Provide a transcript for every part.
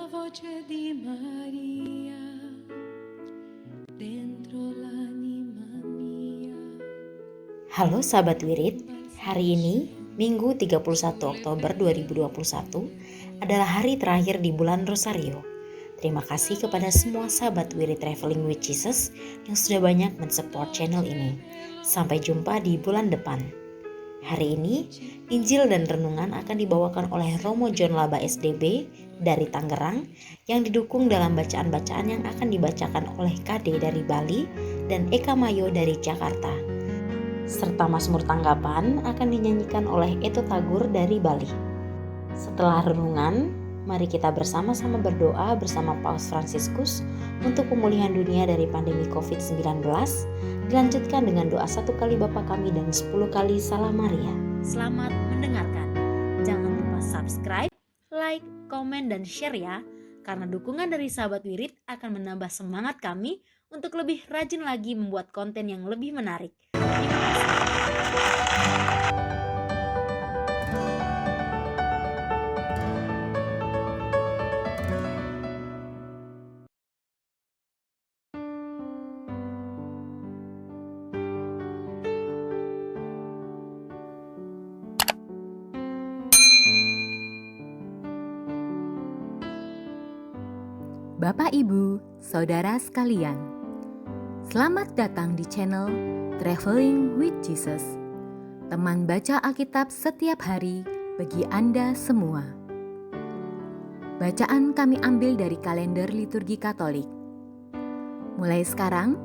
voce di Maria dentro l'anima mia. Halo sahabat Wirid, hari ini Minggu 31 Oktober 2021 adalah hari terakhir di bulan Rosario. Terima kasih kepada semua sahabat Wirid Traveling with Jesus yang sudah banyak mensupport channel ini. Sampai jumpa di bulan depan. Hari ini, Injil dan Renungan akan dibawakan oleh Romo John Laba SDB dari Tangerang yang didukung dalam bacaan-bacaan yang akan dibacakan oleh KD dari Bali dan Eka Mayo dari Jakarta. Serta Mazmur Tanggapan akan dinyanyikan oleh Eto Tagur dari Bali. Setelah renungan, mari kita bersama-sama berdoa bersama Paus Fransiskus untuk pemulihan dunia dari pandemi COVID-19, dilanjutkan dengan doa 1 kali Bapa Kami dan 10 kali Salam Maria. Selamat mendengarkan. Jangan lupa subscribe, like, komen, dan share ya, karena dukungan dari sahabat Wirid akan menambah semangat kami untuk lebih rajin lagi membuat konten yang lebih menarik. Terima kasih. Bapak, Ibu, Saudara sekalian, selamat datang di channel Traveling with Jesus, teman baca Alkitab setiap hari bagi Anda semua. Bacaan kami ambil dari kalender liturgi Katolik. Mulai sekarang,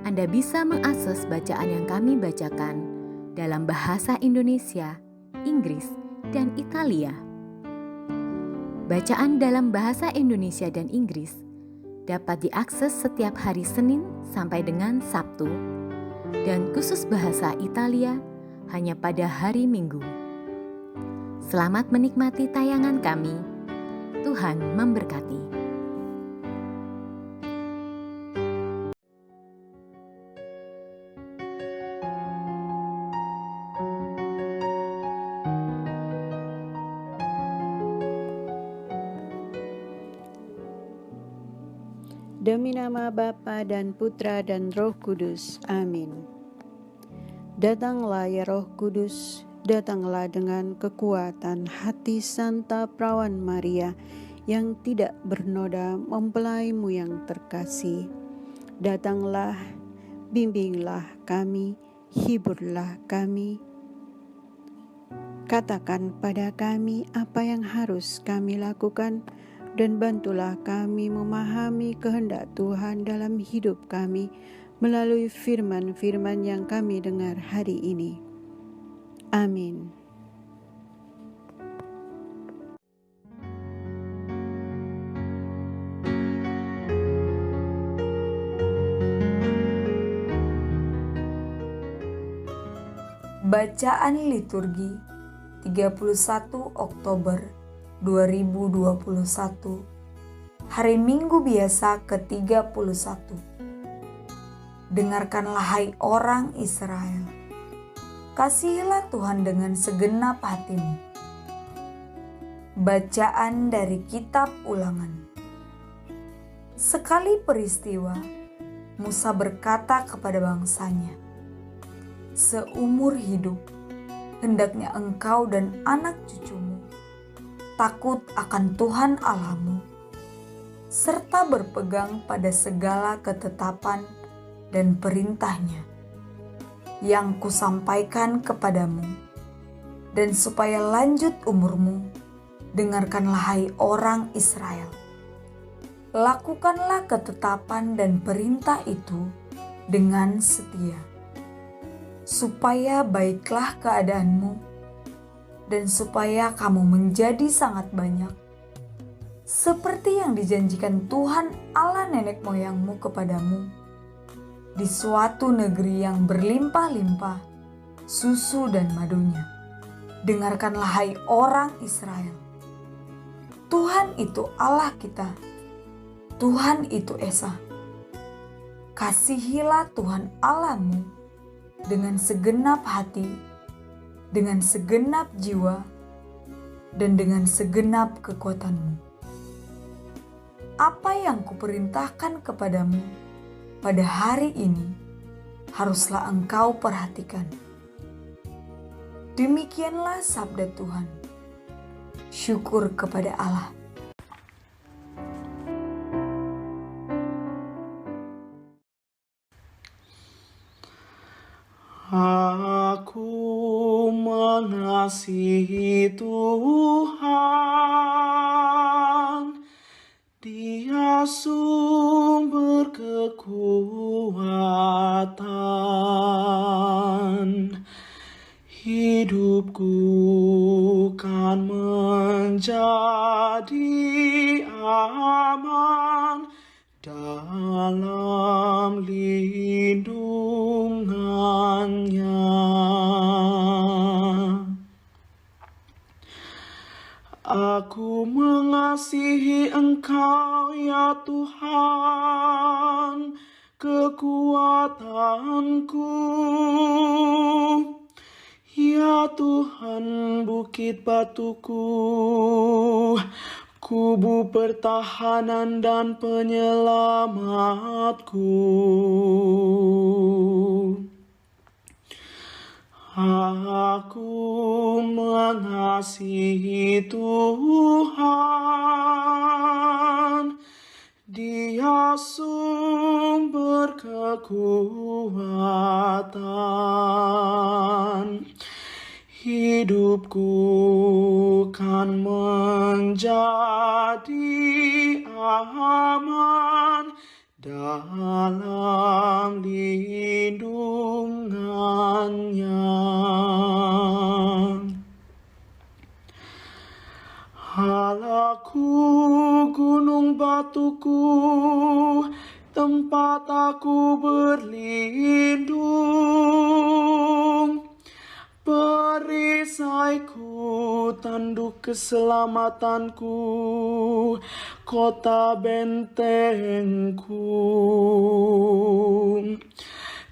Anda bisa mengakses bacaan yang kami bacakan dalam bahasa Indonesia, Inggris, dan Italia. Bacaan dalam bahasa Indonesia dan Inggris dapat diakses setiap hari Senin sampai dengan Sabtu, dan khusus bahasa Italia hanya pada hari Minggu. Selamat menikmati tayangan kami. Tuhan memberkati. Demi nama Bapa dan Putra dan Roh Kudus. Amin. Datanglah ya Roh Kudus, datanglah dengan kekuatan hati Santa Perawan Maria yang tidak bernoda mempelaimu yang terkasih. Datanglah, bimbinglah kami, hiburlah kami. Katakan pada kami apa yang harus kami lakukan, dan bantulah kami memahami kehendak Tuhan dalam hidup kami melalui firman-firman yang kami dengar hari ini. Amin. Bacaan liturgi 31 Oktober 2021, hari Minggu biasa ke-31. Dengarkanlah hai orang Israel, kasihilah Tuhan dengan segenap hatimu. Bacaan dari Kitab Ulangan. Sekali peristiwa, Musa berkata kepada bangsanya, "Seumur hidup, hendaknya engkau dan anak cucumu takut akan Tuhan Allahmu, serta berpegang pada segala ketetapan dan perintahnya yang kusampaikan kepadamu, dan supaya lanjut umurmu, dengarkanlah hai orang Israel. Lakukanlah ketetapan dan perintah itu dengan setia, supaya baiklah keadaanmu, dan supaya kamu menjadi sangat banyak, seperti yang dijanjikan Tuhan Allah nenek moyangmu kepadamu, di suatu negeri yang berlimpah-limpah susu dan madunya. Dengarkanlah hai orang Israel, Tuhan itu Allah kita, Tuhan itu Esa. Kasihilah Tuhan Allahmu dengan segenap hati, dengan segenap jiwa, dan dengan segenap kekuatanmu. apa yang kuperintahkan kepadamu pada hari ini haruslah engkau perhatikan. Demikianlah sabda Tuhan. Syukur kepada Allah. Aku mengasihi Tuhan, Dia sumber kekuatan. Hidupku kan menjadi aman dalam lindungannya. Aku mengasihi Engkau ya Tuhan, kekuatanku. Ya Tuhan, bukit batuku, kubu pertahanan dan penyelamatku. Aku mengasihi Tuhan, Dia sumber kekuatan. Hidupku kan menjadi aman dalam lindungannya. Allahku, gunung batuku, tempat aku berlindung. Perisaiku, tanduk keselamatanku, kota bentengku.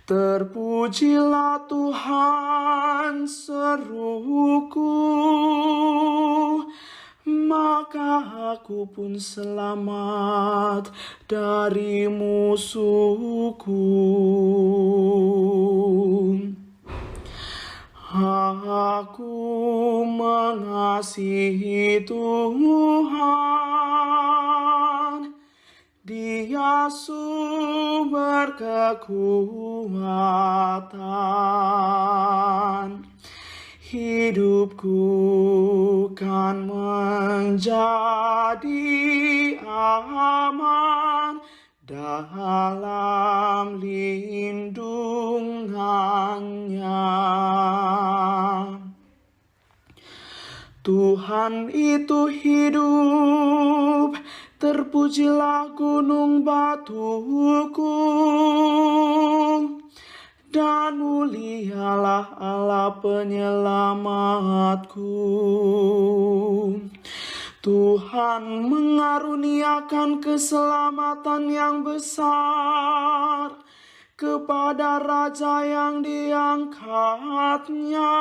Terpujilah Tuhan, seruku, maka aku pun selamat dari musuhku. Aku mengasihi Tuhan, Dia sumber kekuatan. Hidupku kan menjadi aman dalam lindungannya. Tuhan itu hidup, terpujilah gunung batuku, dan mulialah Allah penyelamatku. Tuhan mengaruniakan keselamatan yang besar kepada raja yang diangkatnya.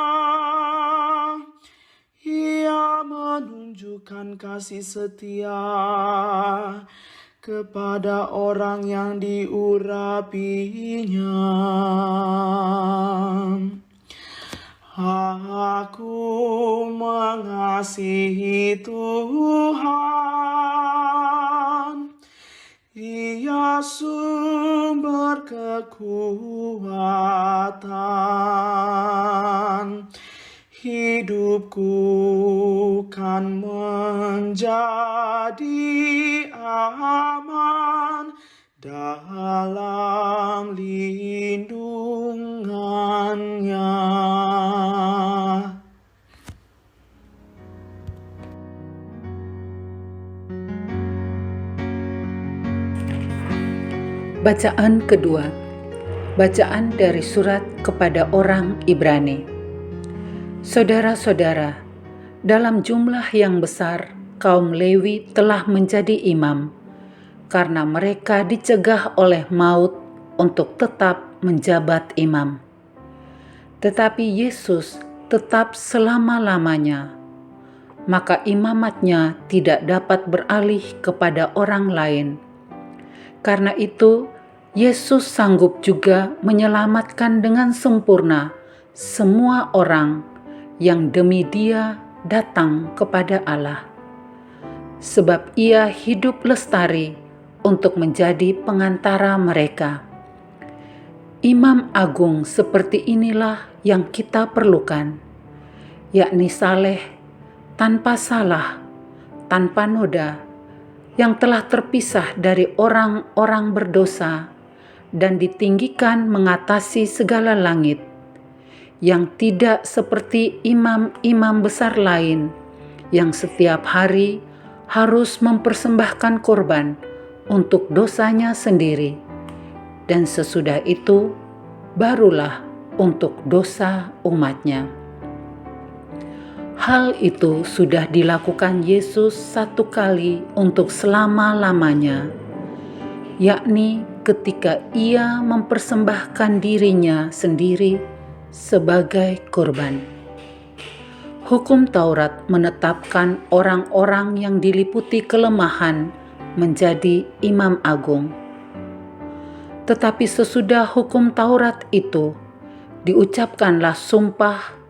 Ia menunjukkan kasih setia kepada orang yang diurapinya. Aku mengasihi Tuhan, Dia sumber kekuatan. Hidupku kan menjadi aman dalam lindungannya. Bacaan kedua. Bacaan dari surat kepada orang Ibrani. Saudara-saudara, dalam jumlah yang besar kaum Lewi telah menjadi imam, karena mereka dicegah oleh maut untuk tetap menjabat imam. Tetapi Yesus tetap selama-lamanya. maka imamatnya tidak dapat beralih kepada orang lain. Karena itu, Yesus sanggup juga menyelamatkan dengan sempurna semua orang yang demi Dia datang kepada Allah. Sebab Ia hidup lestari untuk menjadi pengantara mereka. Imam agung seperti inilah yang kita perlukan, yakni saleh, tanpa salah, tanpa noda, yang telah terpisah dari orang-orang berdosa dan ditinggikan mengatasi segala langit, yang tidak seperti imam-imam besar lain yang setiap hari harus mempersembahkan korban untuk dosanya sendiri, dan sesudah itu barulah untuk dosa umatnya. Hal itu sudah dilakukan Yesus satu kali untuk selama-lamanya, yakni ketika Ia mempersembahkan dirinya sendiri sebagai korban. Hukum Taurat menetapkan orang-orang yang diliputi kelemahan menjadi imam agung. Tetapi sesudah hukum Taurat itu, diucapkanlah sumpah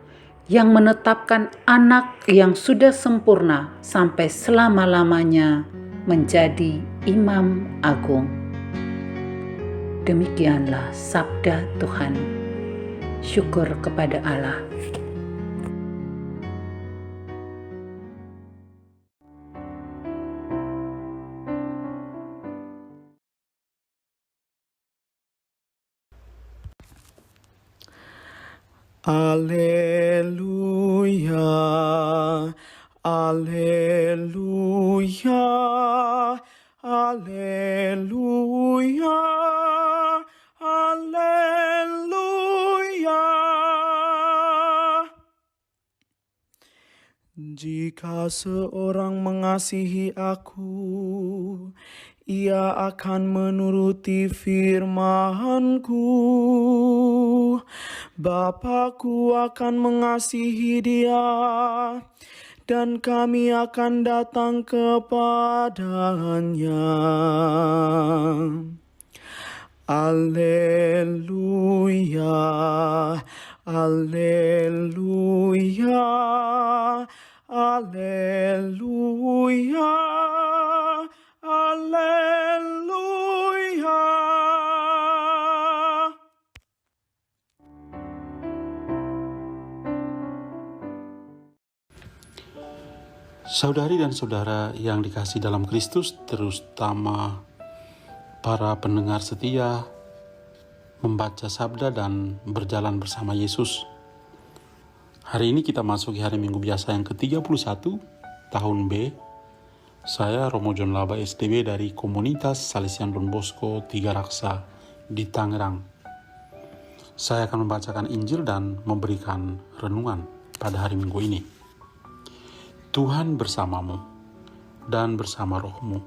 yang menetapkan anak yang sudah sempurna sampai selama-lamanya menjadi imam agung. Demikianlah sabda Tuhan. Syukur kepada Allah. Alleluia, alleluia, alleluia, alleluia. Jika seorang mengasihi aku, ia akan menuruti firman-Ku. Bapa-Ku akan mengasihi dia, dan kami akan datang kepadanya. Alleluia, alleluia, alleluia, alleluia. Saudari dan saudara yang dikasihi dalam Kristus, terutama para pendengar setia, membaca sabda dan berjalan bersama Yesus. Hari ini kita masuki hari Minggu biasa yang ke-31 tahun B. Saya Romo John Laba STB dari Komunitas Salesian Don Bosco Tiga Raksa di Tangerang. Saya akan membacakan Injil dan memberikan renungan pada hari Minggu ini. Tuhan bersamamu dan bersama rohmu.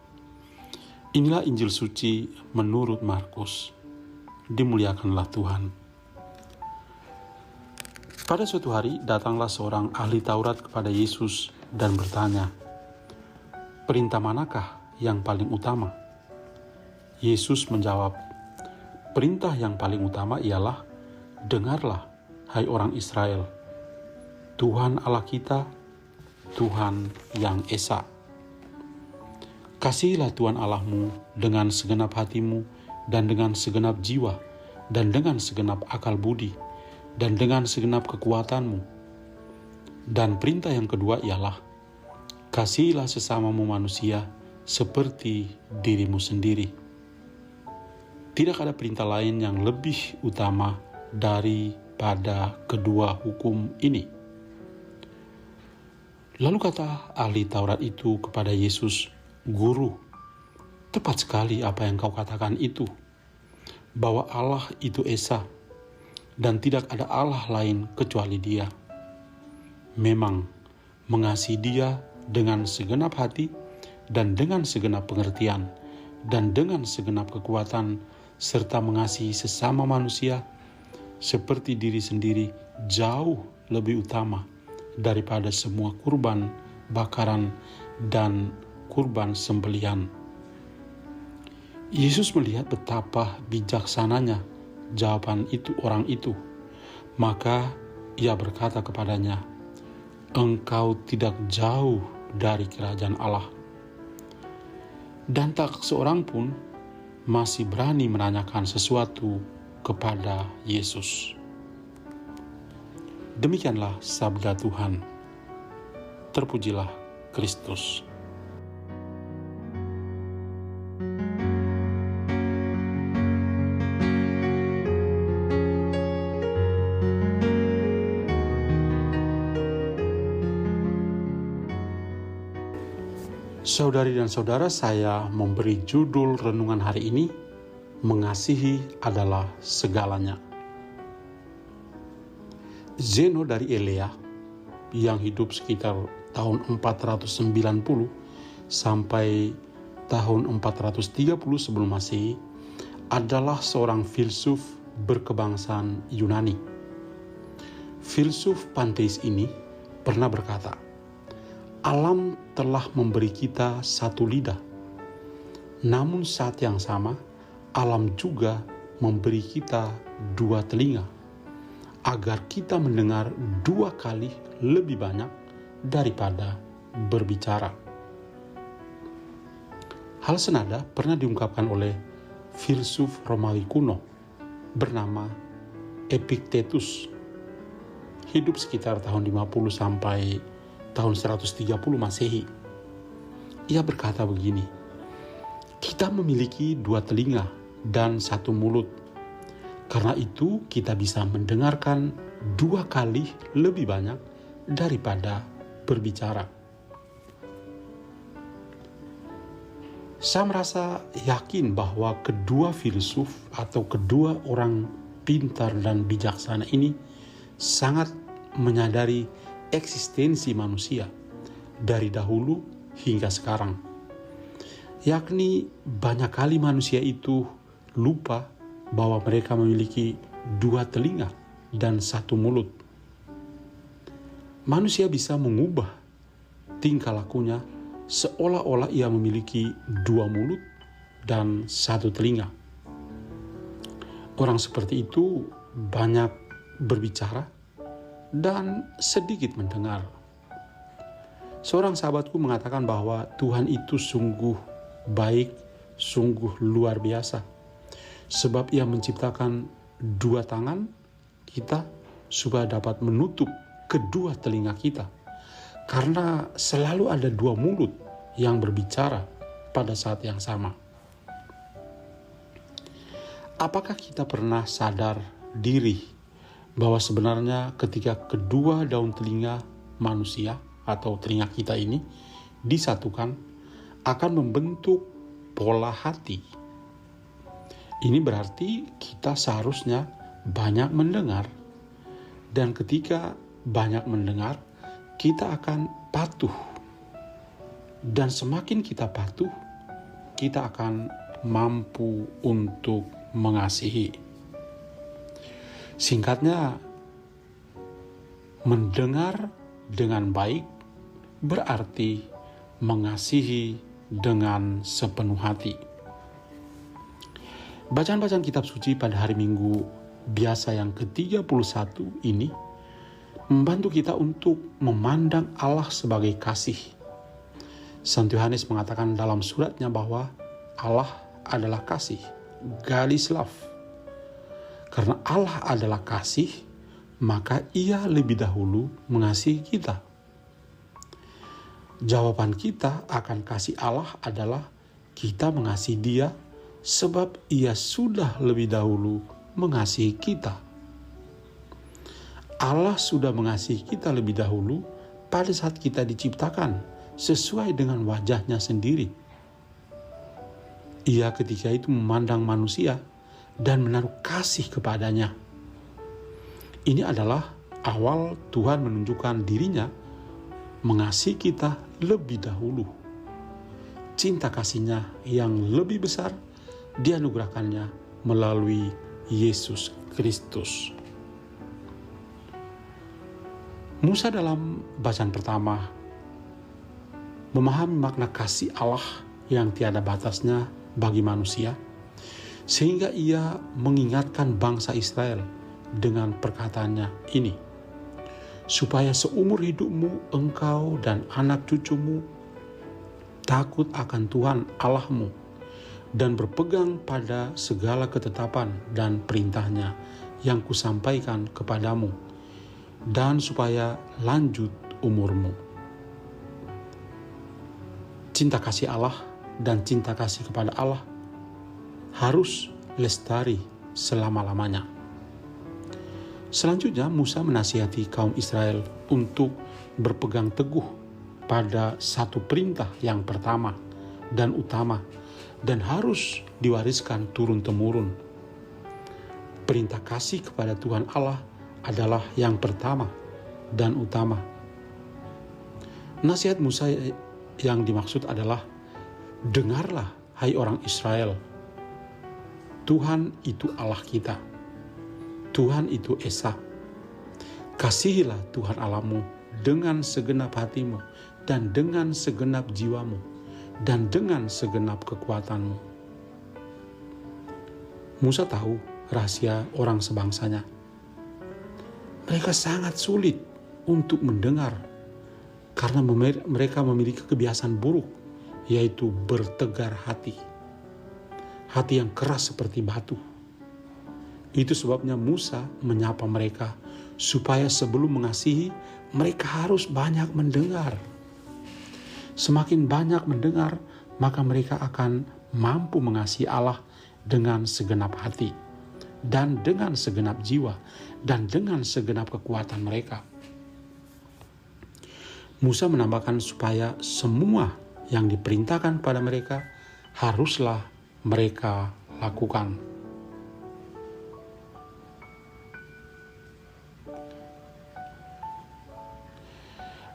Inilah Injil suci menurut Markus. Dimuliakanlah Tuhan. Pada suatu hari datanglah seorang ahli Taurat kepada Yesus dan bertanya, "Perintah manakah yang paling utama?" Yesus menjawab, "Perintah yang paling utama ialah, dengarlah, hai orang Israel, Tuhan Allah kita, Tuhan yang esa. Kasihilah Tuhan Allahmu dengan segenap hatimu dan dengan segenap jiwa dan dengan segenap akal budi dan dengan segenap kekuatanmu. Dan perintah yang kedua ialah, kasihilah sesamamu manusia seperti dirimu sendiri. Tidak ada perintah lain yang lebih utama daripada kedua hukum ini." Lalu kata ahli Taurat itu kepada Yesus, "Guru, tepat sekali apa yang kau katakan itu, bahwa Allah itu esa, dan tidak ada Allah lain kecuali Dia. Memang mengasihi Dia dengan segenap hati dan dengan segenap pengertian dan dengan segenap kekuatan, serta mengasihi sesama manusia seperti diri sendiri jauh lebih utama daripada semua kurban bakaran dan kurban sembelihan. Yesus melihat betapa bijaksananya jawaban itu orang itu. Maka ia berkata kepadanya, "Engkau tidak jauh dari kerajaan Allah." Dan tak seorang pun masih berani menanyakan sesuatu kepada Yesus. Demikianlah sabda Tuhan. Terpujilah Kristus. Saudari dan saudara, saya memberi judul renungan hari ini, Mengasihi adalah segalanya. Zeno dari Elea yang hidup sekitar tahun 490 sampai tahun 430 sebelum Masehi adalah seorang filsuf berkebangsaan Yunani. Filsuf panteis ini pernah berkata, "Alam telah memberi kita satu lidah, namun saat yang sama alam juga memberi kita dua telinga, agar kita mendengar dua kali lebih banyak daripada berbicara." Hal senada pernah diungkapkan oleh filsuf Romawi kuno bernama Epictetus, hidup sekitar tahun 50 sampai tahun 130 Masehi. Ia berkata begini, "Kita memiliki dua telinga dan satu mulut. Karena itu kita bisa mendengarkan dua kali lebih banyak daripada berbicara." Saya merasa yakin bahwa kedua filsuf atau kedua orang pintar dan bijaksana ini sangat menyadari eksistensi manusia dari dahulu hingga sekarang. Yakni banyak kali manusia itu lupa bahwa mereka memiliki dua telinga dan satu mulut. Manusia bisa mengubah tingkah lakunya seolah-olah ia memiliki dua mulut dan satu telinga. Orang seperti itu banyak berbicara dan sedikit mendengar. Seorang sahabatku mengatakan bahwa Tuhan itu sungguh baik, sungguh luar biasa. Sebab ia menciptakan dua tangan kita supaya dapat menutup kedua telinga kita. Karena selalu ada dua mulut yang berbicara pada saat yang sama. Apakah kita pernah sadar diri bahwa sebenarnya ketika kedua daun telinga manusia atau telinga kita ini disatukan akan membentuk pola hati? Ini berarti kita seharusnya banyak mendengar, dan ketika banyak mendengar kita akan patuh, dan semakin kita patuh kita akan mampu untuk mengasihi. Singkatnya, mendengar dengan baik berarti mengasihi dengan sepenuh hati. Bacaan-bacaan kitab suci pada hari Minggu biasa yang ke-31 ini membantu kita untuk memandang Allah sebagai kasih. Santo Yohanes mengatakan dalam suratnya bahwa Allah adalah kasih, Gadis love. Karena Allah adalah kasih, maka Ia lebih dahulu mengasihi kita. Jawaban kita akan kasih Allah adalah kita mengasihi Dia sebab Ia sudah lebih dahulu mengasihi kita. Allah sudah mengasihi kita lebih dahulu pada saat kita diciptakan sesuai dengan wajahnya sendiri. Ia ketika itu memandang manusia dan menaruh kasih kepadanya. Ini adalah awal Tuhan menunjukkan dirinya mengasihi kita lebih dahulu. Cinta kasihnya yang lebih besar dianugerahkannya melalui Yesus Kristus. Musa dalam bacaan pertama memahami makna kasih Allah yang tiada batasnya bagi manusia, sehingga ia mengingatkan bangsa Israel dengan perkataannya ini, supaya seumur hidupmu engkau dan anak cucumu takut akan Tuhan Allahmu dan berpegang pada segala ketetapan dan perintahnya yang kusampaikan kepadamu, dan supaya lanjut umurmu. Cinta kasih Allah dan cinta kasih kepada Allah harus lestari selama-lamanya. Selanjutnya Musa menasihati kaum Israel untuk berpegang teguh pada satu perintah yang pertama dan utama dan harus diwariskan turun-temurun. Perintah kasih kepada Tuhan Allah adalah yang pertama dan utama. Nasihat Musa yang dimaksud adalah, dengarlah hai orang Israel, Tuhan itu Allah kita, Tuhan itu Esa. Kasihilah Tuhan Allahmu dengan segenap hatimu dan dengan segenap jiwamu dan dengan segenap kekuatanmu. Musa tahu rahasia orang sebangsanya. Mereka sangat sulit untuk mendengar karena mereka memiliki kebiasaan buruk, yaitu bertegar hati. Hati yang keras seperti batu. Itu sebabnya Musa menyapa mereka supaya sebelum mengasihi, mereka harus banyak mendengar. Semakin banyak mendengar, maka mereka akan mampu mengasihi Allah dengan segenap hati, dan dengan segenap jiwa, dan dengan segenap kekuatan mereka. Musa menambahkan supaya semua yang diperintahkan pada mereka haruslah mereka lakukan.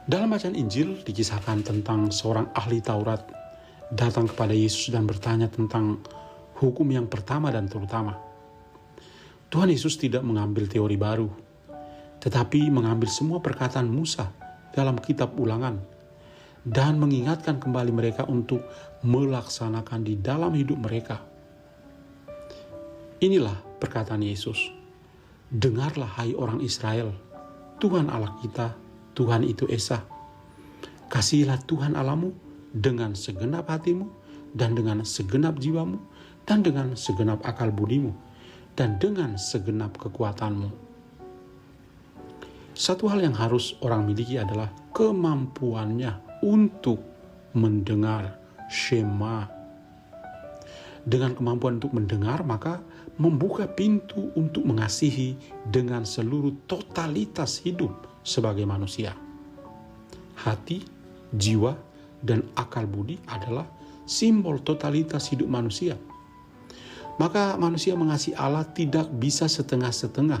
Dalam bacaan Injil dikisahkan tentang seorang ahli Taurat datang kepada Yesus dan bertanya tentang hukum yang pertama dan terutama. Tuhan Yesus tidak mengambil teori baru, tetapi mengambil semua perkataan Musa dalam kitab Ulangan dan mengingatkan kembali mereka untuk melaksanakan di dalam hidup mereka. Inilah perkataan Yesus. Dengarlah hai orang Israel, Tuhan Allah kita, Tuhan itu Esa. Kasihilah Tuhan Allahmu dengan segenap hatimu dan dengan segenap jiwamu dan dengan segenap akal budimu dan dengan segenap kekuatanmu. Satu hal yang harus orang miliki adalah kemampuannya untuk mendengar Shema. Dengan kemampuan untuk mendengar, maka membuka pintu untuk mengasihi dengan seluruh totalitas hidup sebagai manusia. Hati, jiwa, dan akal budi adalah simbol totalitas hidup manusia. Maka manusia mengasihi Allah tidak bisa setengah-setengah,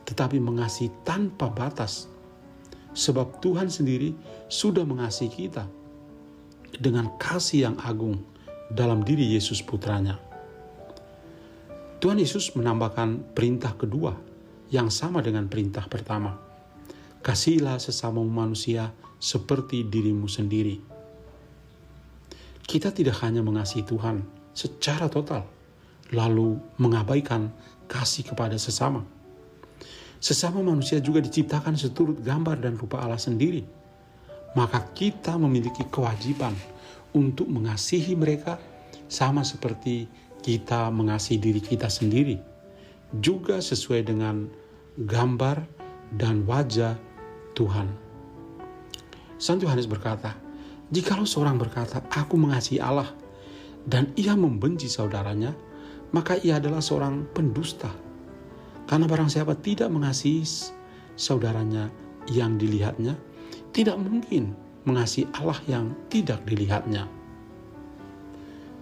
tetapi mengasihi tanpa batas. Sebab Tuhan sendiri sudah mengasihi kita dengan kasih yang agung dalam diri Yesus putranya. Tuhan Yesus menambahkan perintah kedua yang sama dengan perintah pertama. Kasihilah sesama manusia seperti dirimu sendiri. Kita tidak hanya mengasihi Tuhan secara total, lalu mengabaikan kasih kepada sesama. Sesama manusia juga diciptakan seturut gambar dan rupa Allah sendiri. Maka kita memiliki kewajiban untuk mengasihi mereka sama seperti kita mengasihi diri kita sendiri, juga sesuai dengan gambar dan wajah Tuhan. Santo Yohanes berkata, jikalau seorang berkata, aku mengasihi Allah, dan ia membenci saudaranya, maka ia adalah seorang pendusta. Karena barang siapa tidak mengasihi saudaranya yang dilihatnya, tidak mungkin mengasihi Allah yang tidak dilihatnya.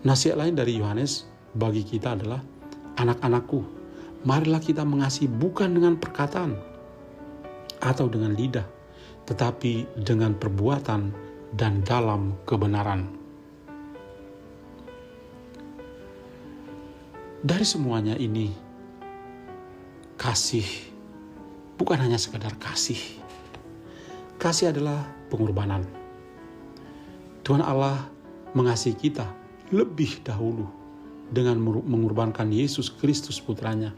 Nasihat lain dari Yohanes bagi kita adalah, anak-anakku, marilah kita mengasihi bukan dengan perkataan atau dengan lidah, tetapi dengan perbuatan dan dalam kebenaran. Dari semuanya ini, kasih bukan hanya sekedar kasih. Kasih adalah pengorbanan. Tuhan Allah mengasihi kita lebih dahulu dengan mengorbankan Yesus Kristus putranya.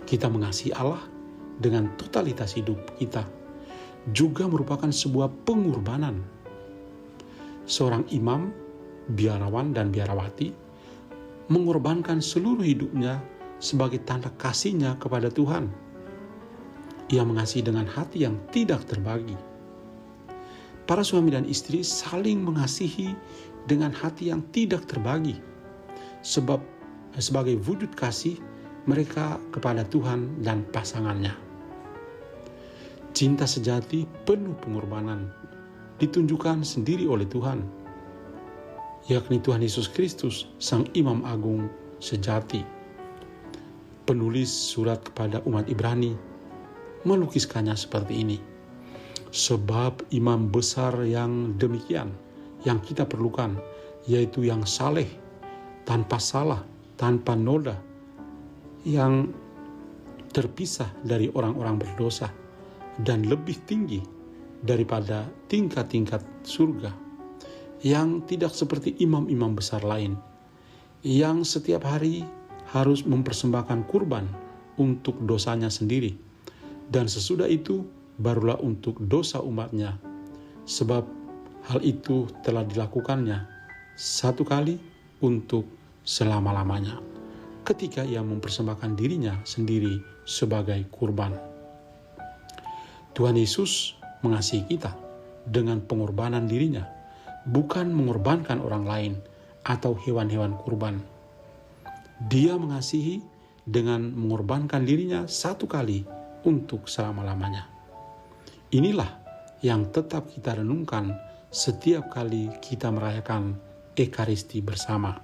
Kita mengasihi Allah dengan totalitas hidup kita juga merupakan sebuah pengorbanan. Seorang imam, biarawan dan biarawati mengorbankan seluruh hidupnya sebagai tanda kasihnya kepada Tuhan. Ia mengasihi dengan hati yang tidak terbagi. Para suami dan istri saling mengasihi dengan hati yang tidak terbagi, sebab sebagai wujud kasih mereka kepada Tuhan dan pasangannya. Cinta sejati penuh pengorbanan ditunjukkan sendiri oleh Tuhan, yakni Tuhan Yesus Kristus, Sang Imam Agung sejati. Penulis surat kepada umat Ibrani melukiskannya seperti ini. Sebab imam besar yang demikian yang kita perlukan, yaitu yang saleh, tanpa salah, tanpa noda, yang terpisah dari orang-orang berdosa, dan lebih tinggi daripada tingkat-tingkat surga, yang tidak seperti imam-imam besar lain, yang setiap hari harus mempersembahkan kurban untuk dosanya sendiri, dan sesudah itu barulah untuk dosa umatnya, sebab hal itu telah dilakukannya satu kali untuk selama-lamanya, ketika ia mempersembahkan dirinya sendiri sebagai kurban. Tuhan Yesus mengasihi kita dengan pengorbanan dirinya, bukan mengorbankan orang lain atau hewan-hewan kurban. Dia mengasihi dengan mengorbankan dirinya satu kali untuk selama-lamanya. Inilah yang tetap kita renungkan setiap kali kita merayakan Ekaristi bersama.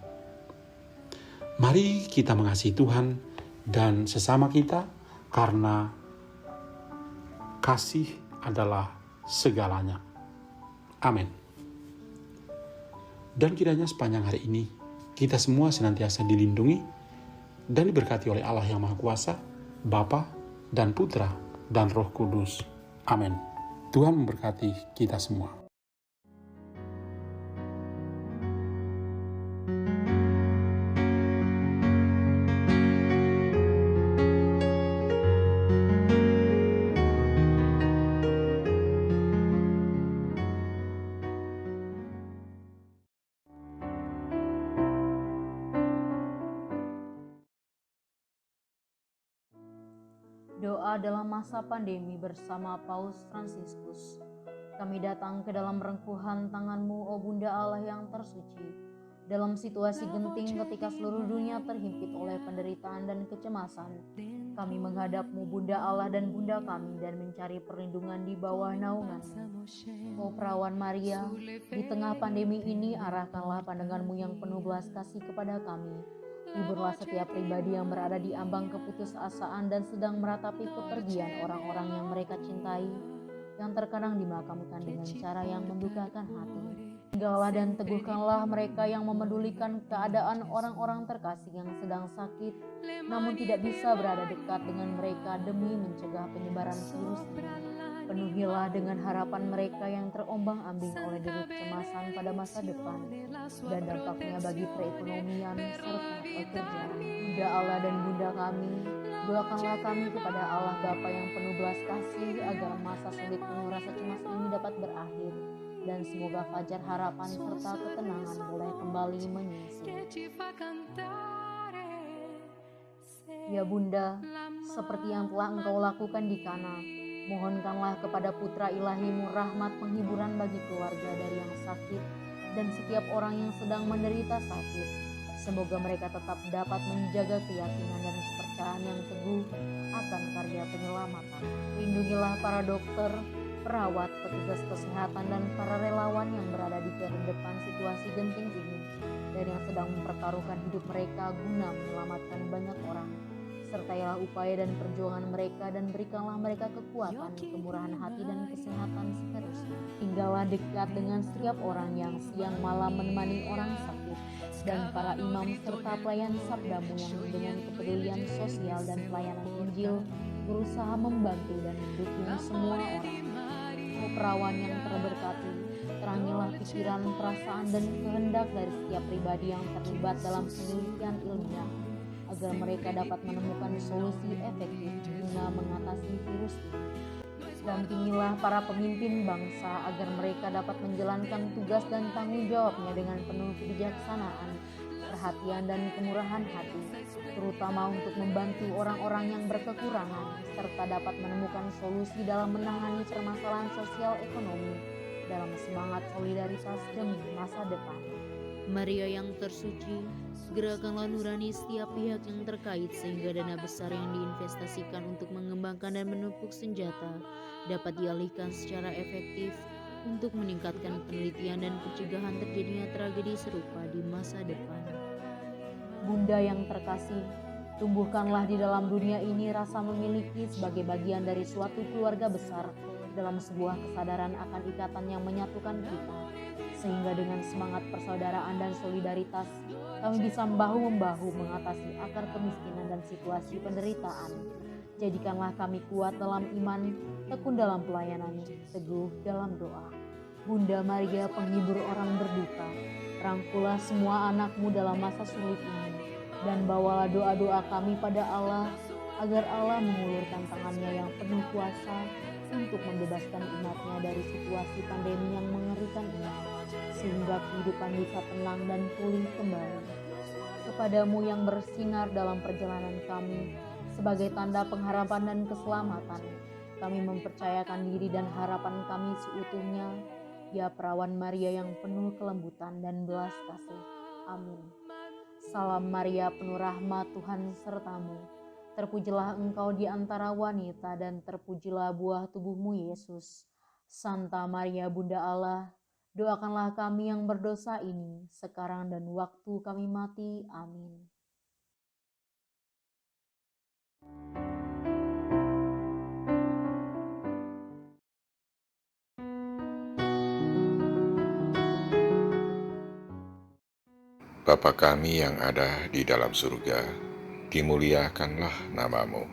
Mari kita mengasihi Tuhan dan sesama kita, karena kasih adalah segalanya. Amin. Dan kiranya sepanjang hari ini kita semua senantiasa dilindungi dan diberkati oleh Allah yang Maha Kuasa, Bapa dan Putra dan Roh Kudus. Amin. Tuhan memberkati kita semua. Doa dalam masa pandemi bersama Paus Fransiskus. Kami datang ke dalam rengkuhan tangan-Mu, O Bunda Allah yang tersuci. Dalam situasi genting ketika seluruh dunia terhimpit oleh penderitaan dan kecemasan, kami menghadap-Mu, Bunda Allah dan Bunda kami, dan mencari perlindungan di bawah naungan-Mu. O Perawan Maria, di tengah pandemi ini arahkanlah pandangan-Mu yang penuh belas kasih kepada kami. Hiburlah setiap pribadi yang berada di ambang keputusasaan dan sedang meratapi kepergian orang-orang yang mereka cintai, yang terkadang dimakamkan dengan cara yang mendukakan hati. Tinggallah dan teguhkanlah mereka yang memedulikan keadaan orang-orang terkasih yang sedang sakit, namun tidak bisa berada dekat dengan mereka demi mencegah penyebaran virus ini. Penuhilah dengan harapan mereka yang terombang-ambing oleh deru kecemasan pada masa depan dan dampaknya bagi perekonomian serta pekerjaan. Bunda Allah dan Bunda kami, doakanlah kami kepada Allah Bapa yang penuh belas kasih agar masa sulit penuh rasa cemas ini dapat berakhir dan semoga fajar harapan serta ketenangan boleh kembali menyisi. Ya Bunda, seperti yang telah Engkau lakukan di Kana, mohonkanlah kepada Putra Ilahi-Mu rahmat penghiburan bagi keluarga dari yang sakit dan setiap orang yang sedang menderita sakit. Semoga mereka tetap dapat menjaga keyakinan dan kepercayaan yang teguh akan karya penyelamatan. Lindungilah para dokter, perawat, petugas kesehatan, dan para relawan yang berada di depan situasi genting ini dan yang sedang mempertaruhkan hidup mereka guna menyelamatkan banyak orang. Sertailah upaya dan perjuangan mereka dan berikanlah mereka kekuatan, kemurahan hati dan kesehatan seterusnya. Tinggallah dekat dengan setiap orang yang siang malam menemani orang sakit dan para imam serta pelayan sabda-Mu yang dengan kepedulian sosial dan pelayanan Injil berusaha membantu dan mendukung semua orang. O Perawan yang terberkati, terangilah pikiran, perasaan, dan kehendak dari setiap pribadi yang terlibat dalam penelitian ilmiah, agar mereka dapat menemukan solusi efektif guna mengatasi virus ini. Dampingilah para pemimpin bangsa agar mereka dapat menjalankan tugas dan tanggung jawabnya dengan penuh kebijaksanaan, perhatian, dan kemurahan hati, terutama untuk membantu orang-orang yang berkekurangan, serta dapat menemukan solusi dalam menangani permasalahan sosial ekonomi dalam semangat solidaritas demi masa depan. Maria yang tersuci, gerakanlah nurani setiap pihak yang terkait sehingga dana besar yang diinvestasikan untuk mengembangkan dan menumpuk senjata dapat dialihkan secara efektif untuk meningkatkan penelitian dan pencegahan terjadinya tragedi serupa di masa depan. Bunda yang terkasih, tumbuhkanlah di dalam dunia ini rasa memiliki sebagai bagian dari suatu keluarga besar dalam sebuah kesadaran akan ikatan yang menyatukan kita, sehingga dengan semangat persaudaraan dan solidaritas kami bisa bahu-membahu mengatasi akar kemiskinan dan situasi penderitaan. Jadikanlah kami kuat dalam iman, tekun dalam pelayanan, teguh dalam doa. Bunda Maria, penghibur orang berduka, rangkulah semua anakmu dalam masa sulit ini, dan bawalah doa-doa kami pada Allah, agar Allah mengulurkan tangannya yang penuh kuasa untuk membebaskan umatnya dari situasi pandemi yang mengerikan ini, sehingga kehidupan bisa tenang dan pulih kembali. Kepadamu yang bersinar dalam perjalanan kami, sebagai tanda pengharapan dan keselamatan, kami mempercayakan diri dan harapan kami seutuhnya, ya perawan Maria yang penuh kelembutan dan belas kasih. Amin. Salam Maria, penuh rahmat, Tuhan sertamu. Terpujilah engkau di antara wanita dan terpujilah buah tubuhmu Yesus. Santa Maria Bunda Allah, doakanlah kami yang berdosa ini, sekarang dan waktu kami mati. Amin. Bapa kami yang ada di dalam surga, dimuliakanlah namamu.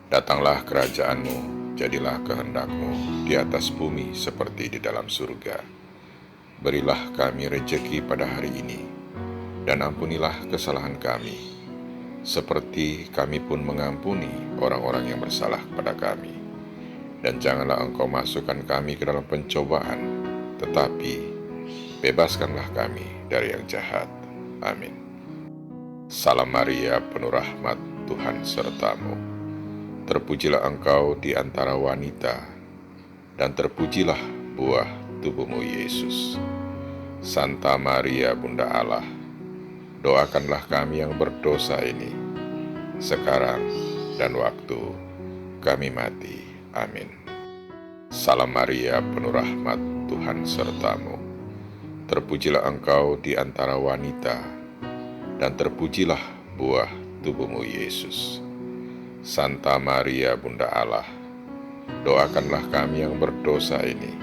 Datanglah kerajaanmu, jadilah kehendakmu di atas bumi seperti di dalam surga. Berilah kami rejeki pada hari ini, dan ampunilah kesalahan kami, seperti kami pun mengampuni orang-orang yang bersalah kepada kami. Dan janganlah engkau masukkan kami ke dalam pencobaan, tetapi bebaskanlah kami dari yang jahat. Amin. Salam Maria, penuh rahmat, Tuhan sertamu. Terpujilah engkau di antara wanita, dan terpujilah buah tubuhmu Yesus. Santa Maria Bunda Allah, doakanlah kami yang berdosa ini, sekarang dan waktu kami mati. Amin. Salam Maria, penuh rahmat, Tuhan sertamu. Terpujilah engkau di antara wanita, dan terpujilah buah tubuhmu Yesus. Santa Maria Bunda Allah, doakanlah kami yang berdosa ini,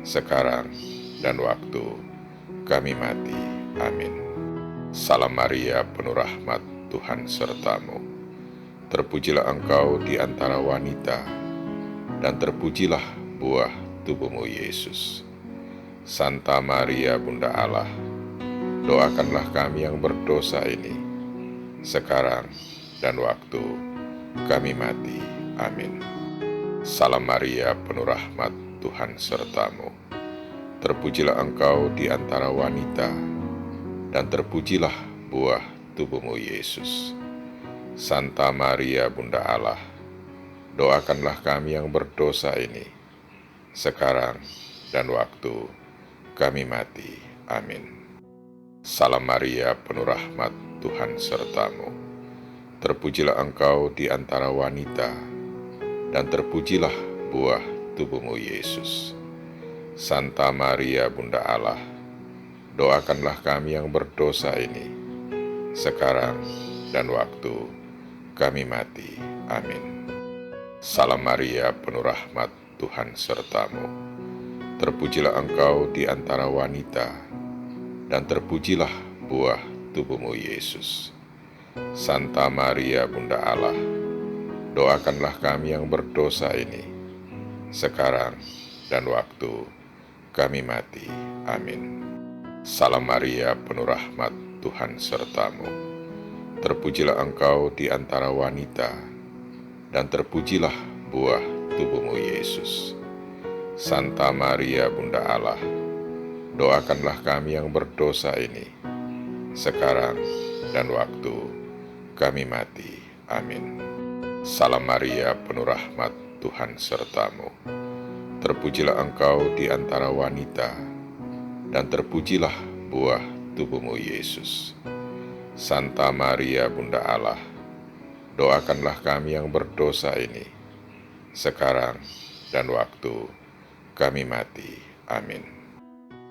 sekarang dan waktu kami mati. Amin. Salam Maria, penuh rahmat, Tuhan sertamu. Terpujilah engkau di antara wanita, dan terpujilah buah tubuhmu Yesus. Santa Maria Bunda Allah, doakanlah kami yang berdosa ini, sekarang dan waktu kami mati. Amin. Salam Maria, penuh rahmat, Tuhan sertamu. Terpujilah engkau di antara wanita, dan terpujilah buah tubuhmu Yesus. Santa Maria Bunda Allah, doakanlah kami yang berdosa ini, sekarang dan waktu kami mati. Amin. Salam Maria, penuh rahmat, Tuhan sertamu. Terpujilah engkau di antara wanita, dan terpujilah buah tubuhmu Yesus. Santa Maria Bunda Allah, doakanlah kami yang berdosa ini, sekarang dan waktu kami mati. Amin. Salam Maria, penuh rahmat, Tuhan sertamu. Terpujilah engkau di antara wanita, dan terpujilah buah tubuhmu Yesus. Santa Maria Bunda Allah, doakanlah kami yang berdosa ini, sekarang dan waktu kami mati. Amin. Salam Maria, penuh rahmat, Tuhan sertamu. Terpujilah engkau di antara wanita, dan terpujilah buah tubuhmu, Yesus. Santa Maria, Bunda Allah, doakanlah kami yang berdosa ini, sekarang dan waktu kami mati. Amin. Salam Maria, penuh rahmat, Tuhan sertamu. Terpujilah engkau di antara wanita, dan terpujilah buah tubuhmu, Yesus. Santa Maria, Bunda Allah, doakanlah kami yang berdosa ini, sekarang dan waktu kami mati. Amin.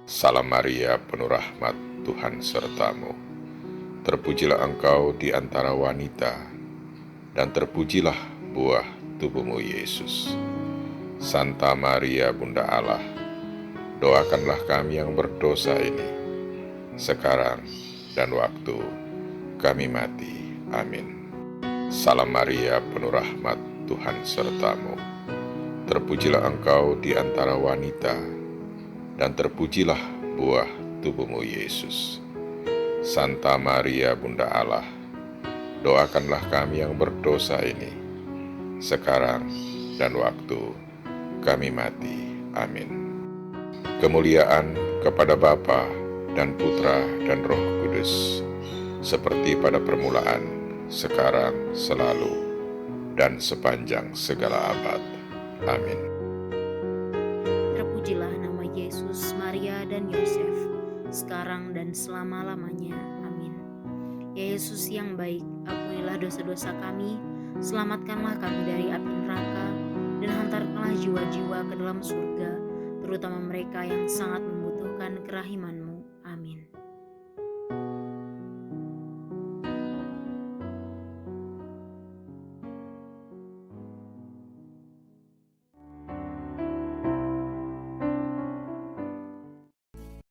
Salam Maria, penuh rahmat, Tuhan sertamu. Terpujilah engkau di antara wanita, dan terpujilah buah tubuhmu, Yesus. Santa Maria, Bunda Allah, doakanlah kami yang berdosa ini, sekarang dan waktu kami mati. Amin. Salam Maria, penuh rahmat, Tuhan sertamu. Terpujilah engkau di antara wanita, dan terpujilah buah tubuhmu, Yesus. Santa Maria, Bunda Allah, doakanlah kami yang berdosa ini, sekarang dan waktu kami mati. Amin. Kemuliaan kepada Bapa dan Putra dan Roh Kudus, seperti pada permulaan, sekarang, selalu, dan sepanjang segala abad. Amin. Terpujilah nama Yesus, Maria, dan Yosef, sekarang dan selama-lamanya. Amin. Ya Yesus yang baik, ampunilah dosa-dosa kami, selamatkanlah kami dari api neraka, dan hantarkanlah jiwa-jiwa ke dalam surga, terutama mereka yang sangat membutuhkan kerahiman-Mu. Amin.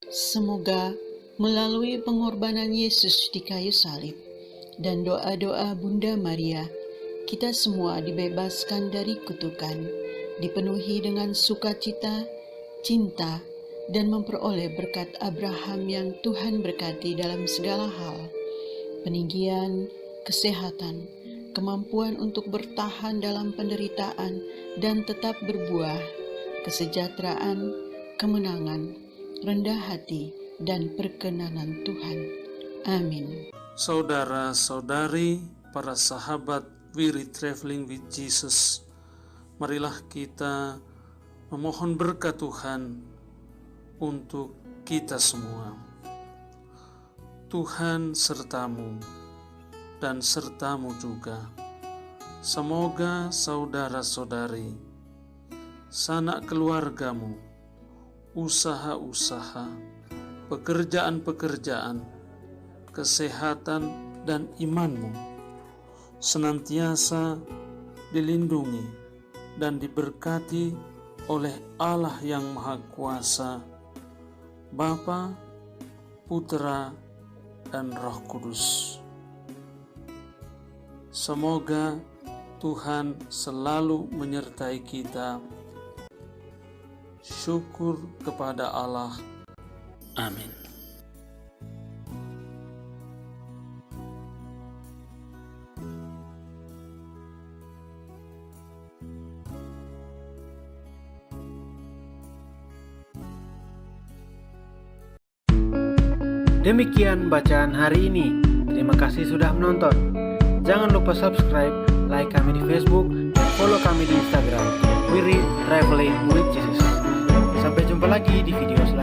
Semoga melalui pengorbanan Yesus di kayu salib dan doa-doa Bunda Maria, kita semua dibebaskan dari kutukan, dipenuhi dengan sukacita, cinta, dan memperoleh berkat Abraham yang Tuhan berkati dalam segala hal, peninggian, kesehatan, kemampuan untuk bertahan dalam penderitaan dan tetap berbuah, kesejahteraan, kemenangan, rendah hati, dan perkenanan Tuhan. Amin. Saudara-saudari, para sahabat Wirid Traveling with Jesus, marilah kita memohon berkat Tuhan untuk kita semua. Tuhan sertamu dan sertamu juga. Semoga saudara-saudari, sanak keluargamu, usaha-usaha, pekerjaan-pekerjaan, kesehatan, dan imanmu senantiasa dilindungi dan diberkati oleh Allah yang Maha Kuasa, Bapa, Putra, dan Roh Kudus. Semoga Tuhan selalu menyertai kita. Syukur kepada Allah. Amin. Demikian bacaan hari ini. Terima kasih sudah menonton. Jangan lupa subscribe, like kami di Facebook, dan follow kami di Instagram. Wirid Traveling with Jesus. Sampai jumpa lagi di video selanjutnya.